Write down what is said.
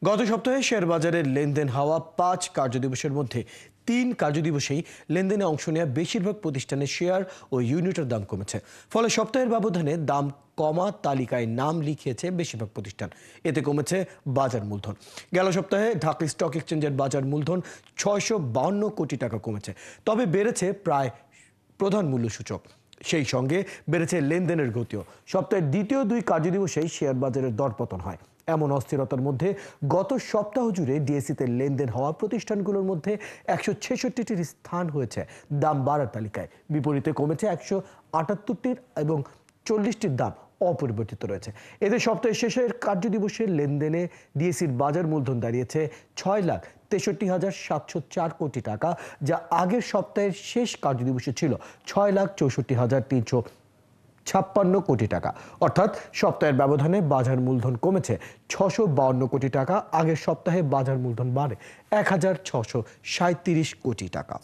গত সপ্তাহে শেয়ার বাজারের লেনদেন হওয়া ৫ কার্যদিবসের মধ্যে ৩ কার্যদিবসেই লেনদেনে অংশ নেওয়া বেশিরভাগ প্রতিষ্ঠানের শেয়ার ও ইউনিটের দাম কমেছে। ফলে সপ্তাহের ব্যবধানে দাম কমা তালিকায় নাম লিখিয়েছে বেশিরভাগ প্রতিষ্ঠান। এতে কমেছে বাজার মূলধন। গেল সপ্তাহে ঢাকা স্টক এক্সচেঞ্জের বাজার মূলধন ৬৫২ কোটি টাকা কমেছে, তবে বেড়েছে প্রায় প্রধান মূল্য সূচক। সেই সঙ্গে বেড়েছে লেনদেনের গতিও। সপ্তাহের দ্বিতীয় ২ কার্যদিবসেই শেয়ার বাজারের দরপতন হয়। এমন অস্থিরতার মধ্যে গত সপ্তাহ জুড়ে ডিএসইতে লেনদেন হওয়া প্রতিষ্ঠানগুলোর মধ্যে ১৬৬টির স্থান হয়েছে দাম বাড়ার তালিকায়। বিপরীতে কমেছে ১৭৮টির এবং ৪০টির দাম অপরিবর্তিত রয়েছে। এতে সপ্তাহের শেষের কার্যদিবসের লেনদেনে ডিএসইর বাজার মূলধন দাঁড়িয়েছে ৬,৬৩,৭০৪ কোটি টাকা, যা আগের সপ্তাহের শেষ কার্যদিবসে ছিল ৬,৬৪,৩৫৬ কোটি টাকা। অর্থাৎ সপ্তাহের ব্যবধানে বাজার মূলধন কমেছে ৬৫২ কোটি টাকা। আগের সপ্তাহে বাজার মূলধন বাড়ে ১,৬৩৭ কোটি টাকা।